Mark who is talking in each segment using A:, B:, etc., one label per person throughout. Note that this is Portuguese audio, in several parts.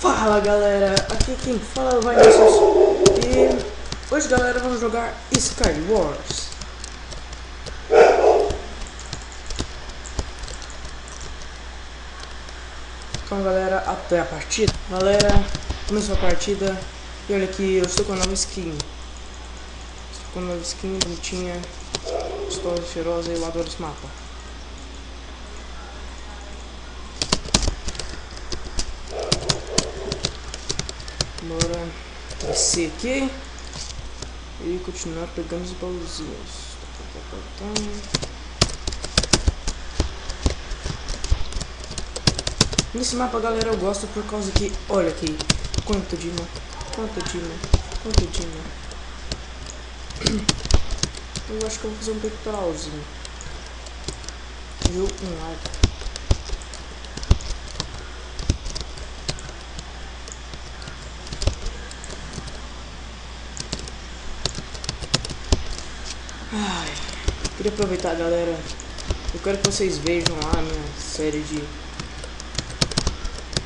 A: Fala galera, aqui quem fala é o Vinícius e hoje galera vamos jogar Skywars. Então galera, até a partida. Galera, começou a partida e olha aqui, eu estou com a nova skin. Estou com a nova skin bonitinha, gostosa, cheirosa e eu adoro esse mapa. Bora descer aqui e continuar pegando os baúzinhos. Nesse mapa, galera, eu gosto por causa que, olha aqui, quanto dima. Eu acho que eu vou fazer um pectoralzinho. Viu? Um arco. Ai, queria aproveitar, galera. Eu quero que vocês vejam lá a minha série de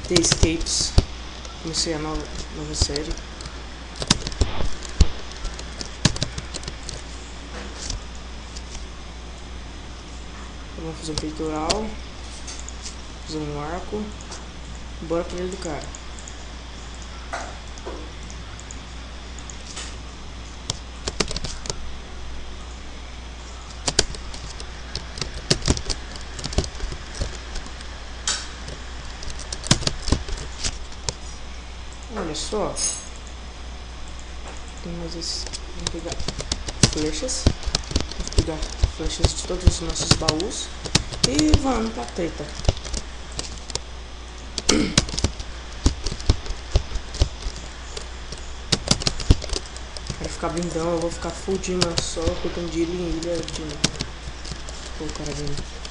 A: The Escapes. Comecei a nova série. Vamos fazer um peitoral, fazer um arco. Bora pra ele do cara. Olha só, tem mais esse. Vamos pegar flechas. Vamos pegar flechas de todos os nossos baús e vamos pra treta. Quero ficar blindão, eu vou ficar full Dima só, pegando de ilha em ilha Dima. Pô, cara vindo.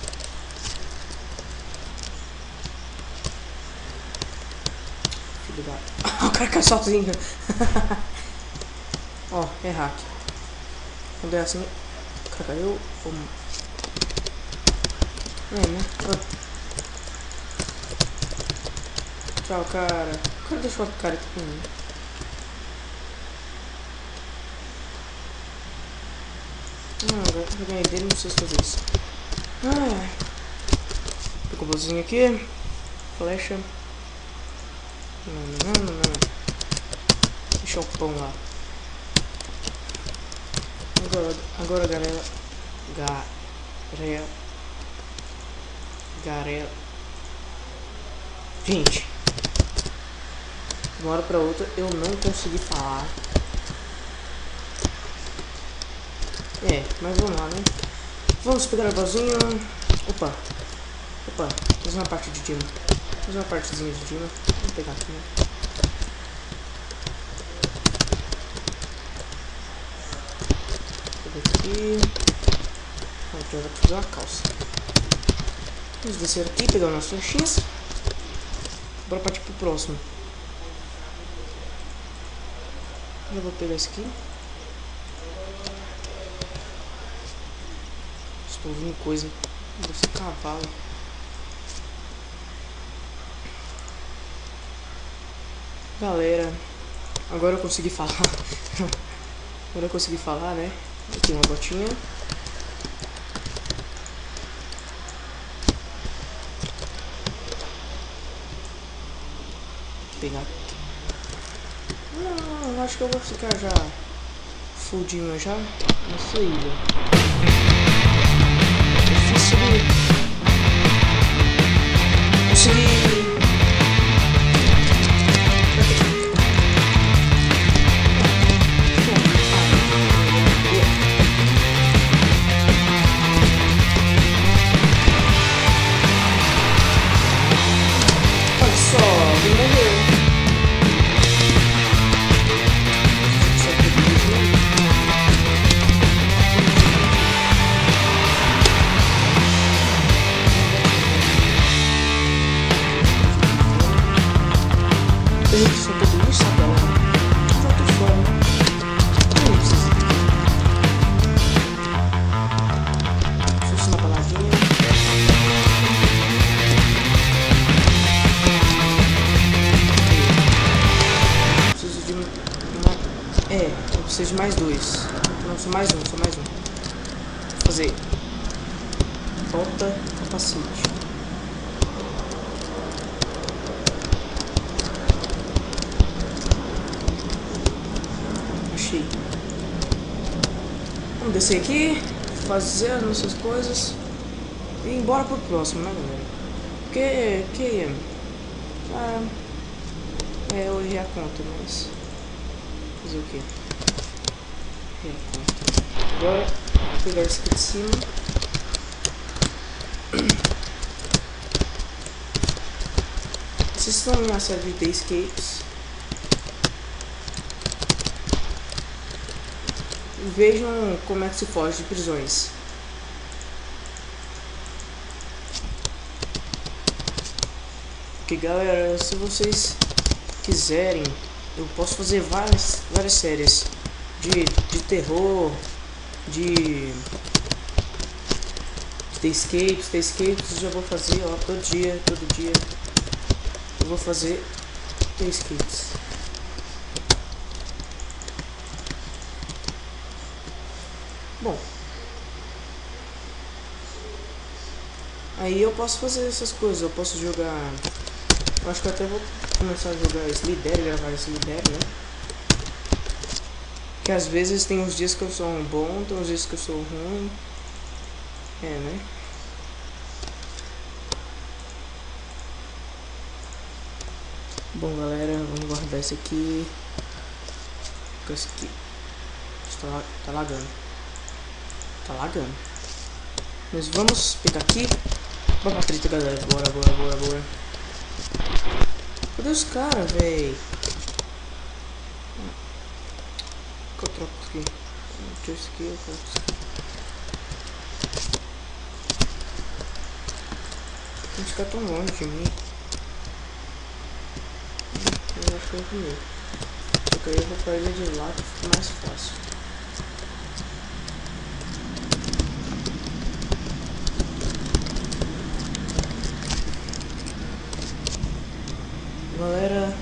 A: O cara cai sozinho. Ó, é hack. Quando é assim, o cara caiu. É, né? Tchau, cara. O cara deixou o cara aqui comigo. Agora eu ganhei dele, não sei se fazer isso. Pegou o bolzinho aqui. Flecha. Não. Deixa o pão lá. Agora galera. Gente, de uma hora pra outra eu não consegui falar. Mas vamos lá, né? Vamos pegar o baúzinho. Opa, fazer uma parte de Dima. Fazer uma partezinha de Dima. Vou pegar aqui, né? Aqui. Aqui eu vou fazer uma calça. Vamos descer aqui, pegar umas flechinhas. Bora partir pro próximo. Eu vou pegar esse aqui. Estou ouvindo coisa. Deve ser cavalo. Galera, agora eu consegui falar. Agora eu consegui falar, né? Aqui uma botinha. Pegar aqui. Não, acho que eu vou ficar já full Dima já nessa ilha. Difícil de conseguir. Precisa de mais 2. Não, só mais um, só mais um. Vou fazer. Falta capacete. Achei. Vamos descer aqui, fazer as nossas coisas e ir embora pro próximo, né, galera? Porque eu errei a conta, mas fazer o que? Errei a conta. Agora vou pegar esse aqui de cima. Vocês estão na série de The Escapes. Vejam como é que se foge de prisões. Porque, galera, se vocês quiserem, eu posso fazer várias séries de terror, de The Escapes. The Escapes já vou fazer, ó, todo dia eu vou fazer The Escapes. Bom, aí eu posso fazer essas coisas, eu posso jogar. Eu acho que eu até vou começar a jogar Slither, gravar Slither, né? Que às vezes tem uns dias que eu sou um bom, tem uns dias que eu sou ruim. É, né? Bom, galera, vamos guardar esse aqui. Esse aqui. Tá lagando. Tá lagando. Mas vamos pegar aqui. Bora pra treta, galera. Bora. Cadê os caras, véi? Que eu troco aqui. Deixa esse aqui, eu troco. Não ficar tão longe de mim. Eu acho que eu vou comer. Só que aí eu vou pra ilha de lá que fica mais fácil. Galera,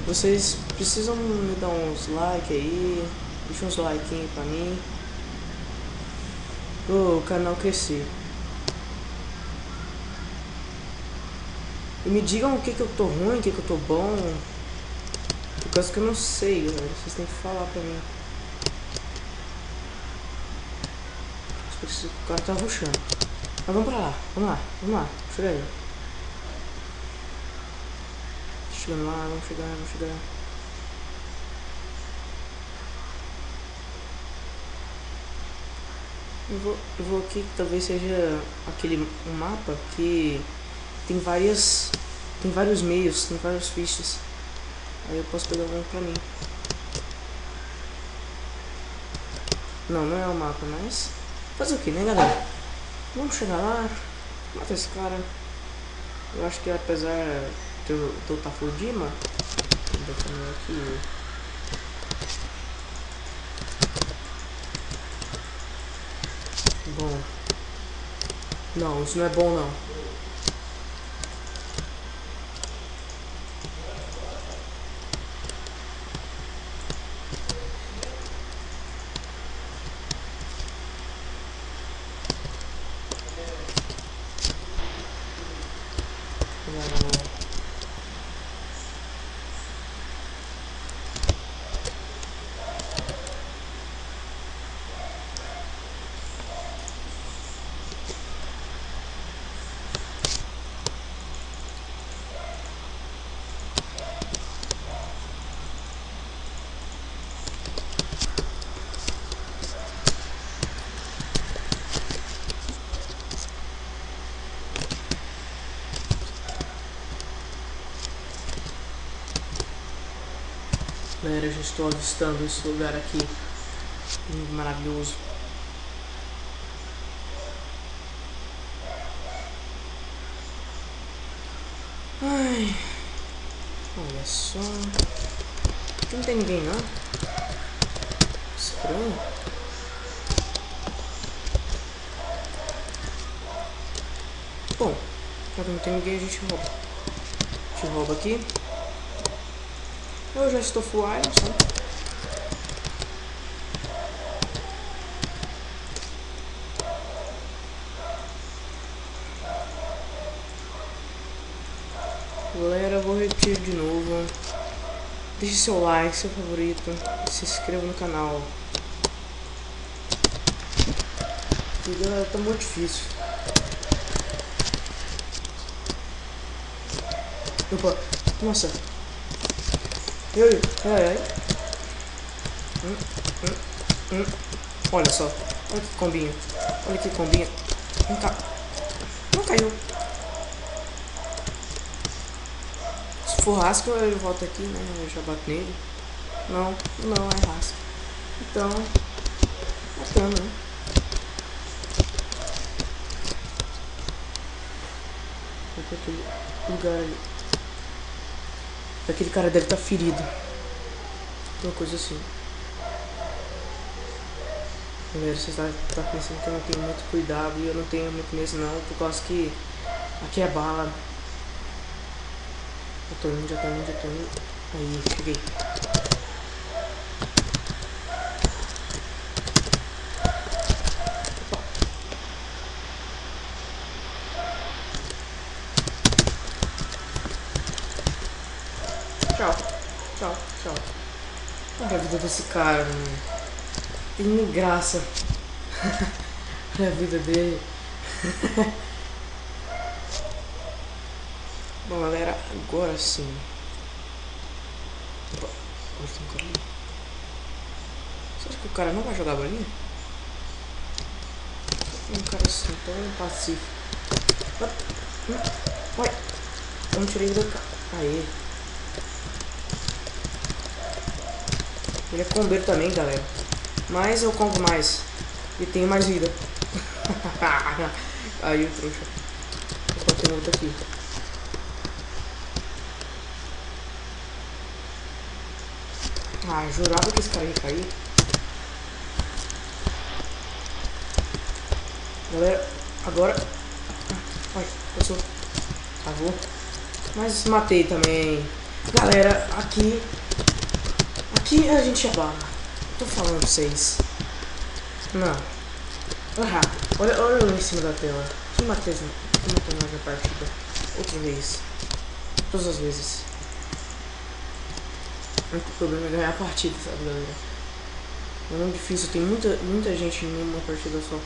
A: vocês precisam me dar uns like aí, deixa uns like pra mim, pro canal crescer. E me digam o que eu tô ruim, o que eu tô bom, por causa que eu não sei, galera, vocês têm que falar pra mim. O cara tá rushando. Mas vamos pra lá, vamos lá, chega aí. Chegando lá, vamos chegar. Eu vou aqui, que talvez seja aquele mapa que tem vários meios, tem vários fiches. Aí eu posso pegar um pra mim. Não é o mapa, mas fazer o que, né, galera? Vamos chegar lá, matar esse cara. Eu acho que apesar do Tafudima, vou deixar aqui. Bom, não, isso não é bom não. Galera, já estou avistando esse lugar aqui maravilhoso. Ai, olha só. Aqui não tem ninguém não. Estranho. Bom, já que não tem ninguém, a gente rouba. A gente rouba aqui. Eu já estou full iron, sabe? galera, eu vou repetir de novo. Deixe seu like, seu favorito, se inscreva no canal. Porque galera, tá muito difícil. Opa, nossa. Ai. Olha só, olha que combinho. Olha que combinho. Não caiu. Se for rasca, eu volto aqui, né? Eu já bato nele. Não é rasca. Então, bacana, né? Vou pra aquele lugar ali. Aquele cara deve estar ferido. Uma coisa assim. Galera, você tá pensando que eu não tenho muito cuidado, e eu não tenho muito mesmo não, por causa que aqui é bala. Já tô indo. Aí, cheguei. Tchau. Olha a vida desse cara, mano. Tem nem graça. Olha a vida dele. Bom, galera, agora sim. Opa, agora tem um cara ali. Você acha que o cara não vai jogar a bolinha? Um cara assim, tão pacífico. Ué, eu não tirei do cara. Aê. Ele é combeiro também, galera. Mas eu combo mais. E tenho mais vida. Aí o trouxa. Opa, tem outro aqui. Ah, jurava que esse cara ia cair. Galera, agora. Ai, passou. Travou. Mas matei também. Galera, aqui a gente é bala. Tô falando pra vocês. Não. Olha eu em cima da tela. Quem matou nós na partida? Outra vez. Todas as vezes. O único problema é ganhar a partida, sabe, galera? É muito difícil, tem muita gente em uma partida só.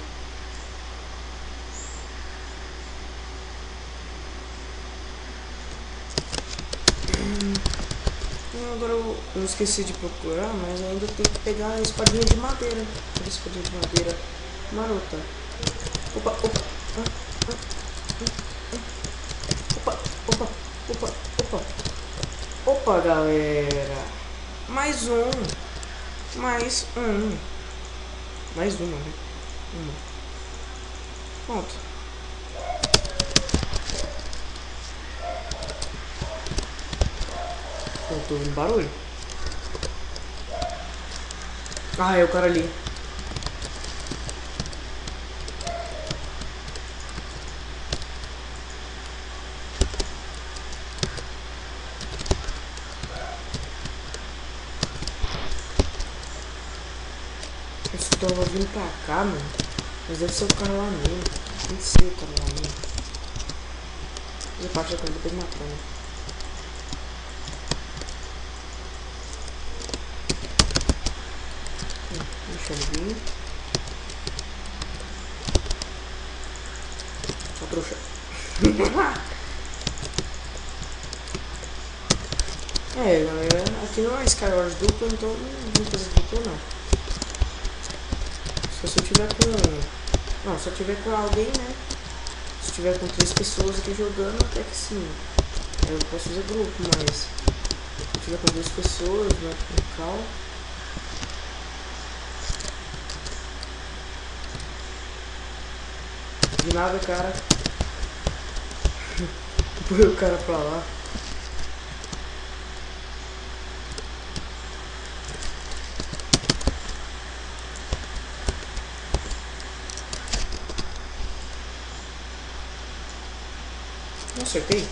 A: Agora eu esqueci de procurar, mas ainda tem que pegar a espadinha de madeira. A espadinha de madeira marota. Opa, galera. Mais uma, né? Pronto. Eu tô ouvindo barulho. Ah, é o cara ali. Eu tava vindo pra cá, mano. Mas deve ser o cara lá mesmo. Tem que ser o cara lá mesmo. E a parte da coisa tem matar, né? Deixa eu vir. Só trouxa. É, galera, aqui não é Skywars duplo, então não vou fazer duplo não. Se eu tiver com... Não, se eu tiver com alguém, né? Se eu tiver com 3 pessoas aqui jogando, até que sim. Aí eu posso fazer grupo, mas... Se eu tiver com 2 pessoas, né? Com cal... De nada, cara. Põe o cara pra lá. Não acertei.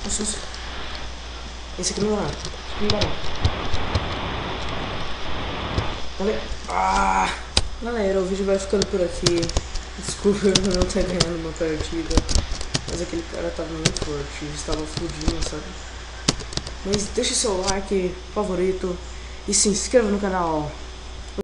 A: Nossa. Esse aqui não dá. Não dá. Galera, o vídeo vai ficando por aqui. Desculpa eu não ter ganhado uma partida, mas aquele cara tava muito forte, estava fudindo, sabe? Mas deixe seu like, favorito e se inscreva no canal.